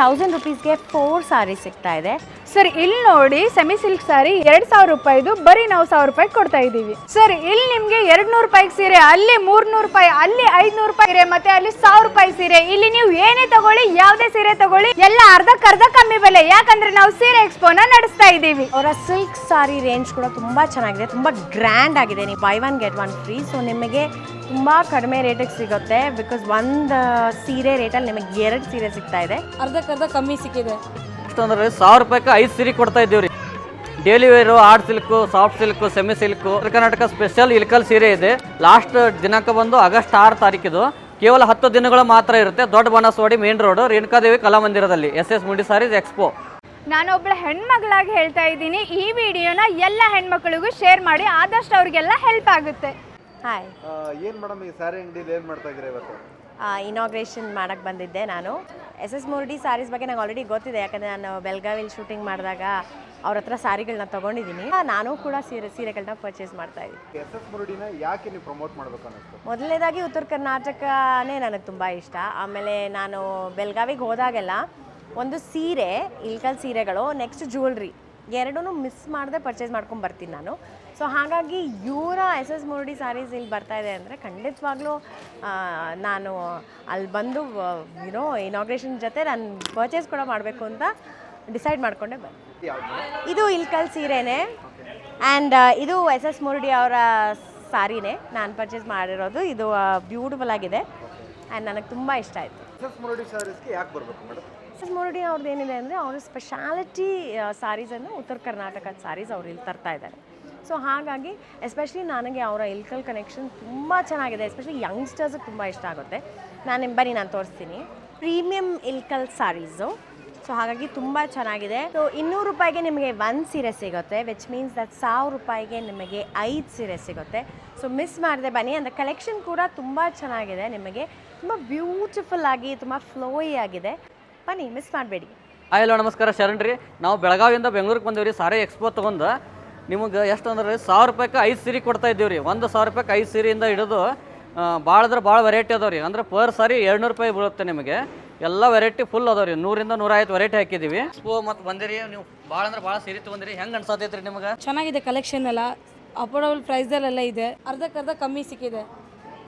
1000 rupeesಗೆ 4 ಸಾರಿ ಸಿಗ್ತಾ ಇದೆ. ಸರ್ ಇಲ್ಲಿ ನೋಡಿ ಸೆಮಿ ಸಿಲ್ಕ್ ಸಾರಿ 2000 ರೂಪಾಯಿದು ಬರೀ ನಾವು 1000 ರೂಪಾಯಿ ಕೊಡ್ತಾ ಇದ್ದೀವಿ. ಸರ್ ಇಲ್ಲಿ ನಿಮಗೆ 200 ರೂಪಾಯಿಗೆ ಸೀರೆ, ಅಲ್ಲಿ 300 ರೂಪಾಯಿ, ಅಲ್ಲಿ 500 ರೂಪಾಯಿ ಸೀರೆ, ಮತ್ತೆ ಅಲ್ಲಿ 1000 ರೂಪಾಯಿ ಸೀರೆ. ಇಲ್ಲಿ ನೀವು ಏನೇ ತಗೊಳ್ಳಿ, ಯಾವುದೇ ಸೀರೆ ತಗೊಳ್ಳಿ, ಎಲ್ಲ ಅರ್ಧಕ್ಕರ್ಧ ಕಮ್ಮಿ ಬೆಲೆ. ಯಾಕಂದ್ರೆ ನಾವು ಸೀರೆ ಎಕ್ಸ್ಪೋನ ನಡೆಸ್ತಾ ಇದ್ದೀವಿ. ಅವರ ಸಿಲ್ಕ್ ಸಾರಿ ರೇಂಜ್ ಕೂಡ ತುಂಬಾ ಚೆನ್ನಾಗಿದೆ, ತುಂಬಾ ಗ್ರ್ಯಾಂಡ್ ಆಗಿದೆ. ನೀವು by one get one free. So ನಿಮಗೆ ತುಂಬ ಕಡಿಮೆ ರೇಟಿಗೆ ಸಿಗುತ್ತೆ. ಬಿಕಾಸ್ ಒಂದು ಸೀರೆ ರೇಟಲ್ಲಿ ನಿಮಗೆ 2 ಸೀರೆ ಸಿಗ್ತಾ ಇದೆ, ಅರ್ಧಕ್ಕರ್ಧ ಕಮ್ಮಿ ಸಿಕ್ಕಿದೆ. ಅಂದ್ರೆ 1000 ರೂಪಾಯಿಗೆ 5 ಸೀರೆ ಕೊಡ್ತಾ ಇದ್ದೀವಿ ರೀ. Daily wear, art silk, soft silk, semi silk, ಉತ್ತರ ಕರ್ನಾಟಕ ಸ್ಪೆಷಲ್ ಇಲ್ಕಲ್ ಸೀರೆ ಇದೆ. ಲಾಸ್ಟ್ ದಿನಾಂಕ ಬಂದು ಆಗಸ್ಟ್ 6 ತಾರೀಕಿದು. ಕೇವಲ 10 ದಿನಗಳು ಮಾತ್ರ ಇರುತ್ತೆ. ದೊಡ್ಡ ಬನಸವಾಡಿ ಮೇನ್ ರೋಡ್, ರೇಣುಕಾದೇವಿ ಕಲಾಮಂದಿರದಲ್ಲಿ SS ಮುಡಿ ಸಾರೀಸ್ ಎಕ್ಸ್ಪೋ. ನಾನೊಬ್ಬಳ ಹೆಣ್ಮಗಳಾಗಿ ಹೇಳ್ತಾ ಇದ್ದೀನಿ, ಈ ವಿಡಿಯೋನ ಎಲ್ಲ ಹೆಣ್ಮಕ್ಳಿಗೂ ಶೇರ್ ಮಾಡಿ, ಆದಷ್ಟು ಅವ್ರಿಗೆಲ್ಲ ಹೆಲ್ಪ್ ಆಗುತ್ತೆ. ಹಾಯ್, ಏನು ಮೇಡಮ್ ಈ ಸ್ಯಾರಿ ಅಂಗಡಿಲಿ ಏನು ಮಾಡ್ತಾ ಇದ್ದೀರಾ ಇವತ್ತು? ಇನಾಗ್ರೇಷನ್ ಮಾಡಕ್ಕೆ ಬಂದಿದ್ದೆ ನಾನು. SS ಮುರ್ಡಿ ಸಾರೀಸ್ ಬಗ್ಗೆ ನಂಗೆ ಆಲ್ರೆಡಿ ಗೊತ್ತಿದೆ, ಯಾಕಂದರೆ ನಾನು ಬೆಳಗಾವಿಲಿ ಶೂಟಿಂಗ್ ಮಾಡಿದಾಗ ಅವ್ರ ಹತ್ರ ಸಾರಿಗಳನ್ನ ತೊಗೊಂಡಿದ್ದೀನಿ. ನಾನು ಕೂಡ ಸೀರೆಗಳನ್ನ ಪರ್ಚೇಸ್ ಮಾಡ್ತಾ ಇದ್ದೀನಿ. SS ಮುರುಡಿನ ಯಾಕೆ ನೀವು ಪ್ರಮೋಟ್ ಮಾಡಬೇಕು ಅನ್ನಿಸ್ತು? ಮೊದಲನೇದಾಗಿ ಉತ್ತರ ಕರ್ನಾಟಕನೇ ನನಗೆ ತುಂಬ ಇಷ್ಟ. ಆಮೇಲೆ ನಾನು ಬೆಳಗಾವಿಗೆ ಹೋದಾಗೆಲ್ಲ ಒಂದು ಸೀರೆ, ಇಲ್ಕಲ್ ಸೀರೆಗಳು, ನೆಕ್ಸ್ಟ್ ಜ್ಯುವೆಲ್ರಿ ಎರಡೂ ಮಿಸ್ ಮಾಡದೆ ಪರ್ಚೇಸ್ ಮಾಡ್ಕೊಂಡು ಬರ್ತೀನಿ ನಾನು. ಸೊ ಹಾಗಾಗಿ ಇವರ SS ಮುರುಡಿ ಸಾರೀಸ್ ಇಲ್ಲಿ ಬರ್ತಾ ಇದೆ ಅಂದರೆ ಖಂಡಿತವಾಗ್ಲೂ ನಾನು ಅಲ್ಲಿ ಬಂದು ಇನಾಗ್ರೇಷನ್ ಜೊತೆ ನಾನು ಪರ್ಚೇಸ್ ಕೂಡ ಮಾಡಬೇಕು ಅಂತ ಡಿಸೈಡ್ ಮಾಡಿಕೊಂಡೆ ಬಂದೆ. ಇದು ಇಲ್ಕಲ್ ಸೀರೆನೇ ಆ್ಯಂಡ್ ಇದು SS ಮುರುಡಿ ಅವರ ಸಾರಿನೇ ನಾನು ಪರ್ಚೇಸ್ ಮಾಡಿರೋದು. ಇದು ಬ್ಯೂಟಿಫುಲ್ ಆಗಿದೆ ಆ್ಯಂಡ್ ನನಗೆ ತುಂಬ ಇಷ್ಟ ಆಯಿತು. SS ಮುರುಡಿ ಸಾರೀಸ್ಗೆ ಯಾಕೆ ಬರಬೇಕು ಮೇಡಮ್? SS ಮುರುಡಿ ಅವ್ರದ್ದು ಏನಿದೆ ಅಂದರೆ ಅವ್ರ ಸ್ಪೆಷಾಲಿಟಿ ಸಾರೀಸನ್ನು ಉತ್ತರ ಕರ್ನಾಟಕದ ಸಾರೀಸ್ ಅವ್ರು ಇಲ್ಲಿ ತರ್ತಾ ಇದ್ದಾರೆ. ಸೊ ಹಾಗಾಗಿ ಎಸ್ಪೆಷಲಿ ನನಗೆ ಅವರ ಇಲ್ಕಲ್ ಕನೆಕ್ಷನ್ ತುಂಬ ಚೆನ್ನಾಗಿದೆ. ಎಸ್ಪೆಷಲಿ ಯಂಗ್ಸ್ಟರ್ಸ್ಗೆ ತುಂಬ ಇಷ್ಟ ಆಗುತ್ತೆ. ನಾನು ತೋರಿಸ್ತೀನಿ. ಪ್ರೀಮಿಯಮ್ ಇಲ್ಕಲ್ ಸಾರೀಸು. ಸೊ ಹಾಗಾಗಿ ತುಂಬ ಚೆನ್ನಾಗಿದೆ. ಸೊ 200 ರೂಪಾಯಿಗೆ ನಿಮಗೆ 1 ಸೀರೆ ಸಿಗುತ್ತೆ, ವಿಚ್ ಮೀನ್ಸ್ ದಟ್ 1000 ರೂಪಾಯಿಗೆ ನಿಮಗೆ 5 ಸೀರೆ ಸಿಗುತ್ತೆ. ಸೊ ಮಿಸ್ ಮಾಡದೆ ಬನ್ನಿ. ಅಂದರೆ ಕಲೆಕ್ಷನ್ ಕೂಡ ತುಂಬ ಚೆನ್ನಾಗಿದೆ, ನಿಮಗೆ ತುಂಬ ಬ್ಯೂಟಿಫುಲ್ ಆಗಿ ತುಂಬ ಫ್ಲೋಯಿ ಆಗಿದೆ. ಬನ್ನಿ, ಮಿಸ್ ಮಾಡಬೇಡಿ. ಹಾಯ್, ಹಲೋ, ನಮಸ್ಕಾರ, ಶರಣ್ ರೀ. ನಾವು ಬೆಳಗಾವಿಯಿಂದ ಬೆಂಗಳೂರಿಗೆ ಬಂದೇವ್ರಿ. ಸಾರಿ ಎಕ್ಸ್ಪೋ ತೊಗೊಂಡು ನಿಮಗೆ ಎಷ್ಟು ಅಂದ್ರೆ 1000 ರೂಪಾಯಿಗೆ 5 ಸೀರೆ ಕೊಡ್ತಾ ಇದ್ದೀವಿ ರೀ. 1000 ರೂಪಾಯಿಗೆ 5 ಸೀರೆಯಿಂದ ಹಿಡಿದು ಭಾಳ ವೆರೈಟಿ ಅದಾವೆ ರೀ. ಅಂದರೆ ಪರ್ ಸಾರಿ 200 ರೂಪಾಯಿ ಬೀಳುತ್ತೆ ನಿಮಗೆ. ಎಲ್ಲ ವೆರೈಟಿ ಫುಲ್ ಅದಾವೆ ರೀ. 100ರಿಂದ 150 ವೆರೈಟಿ ಹಾಕಿದ್ದೀವಿ. ಎಕ್ಸ್ಪೋ ಮತ್ತು ಬಂದಿರಿ ನೀವು. ಭಾಳ ಸೀರೆ ತೊಗೊಂಡಿರಿ. ಹೆಂಗೆ ಅನ್ಸತೈತೆ ರೀ ನಿಮಗೆ? ಚೆನ್ನಾಗಿದೆ, ಕಲೆಕ್ಷನ್ ಎಲ್ಲ ಅಫೋರ್ಡಬಲ್ ಪ್ರೈಸಲ್ಲೆಲ್ಲ ಇದೆ, ಅರ್ಧಕ್ಕರ್ಧ ಕಮ್ಮಿ ಸಿಕ್ಕಿದೆ.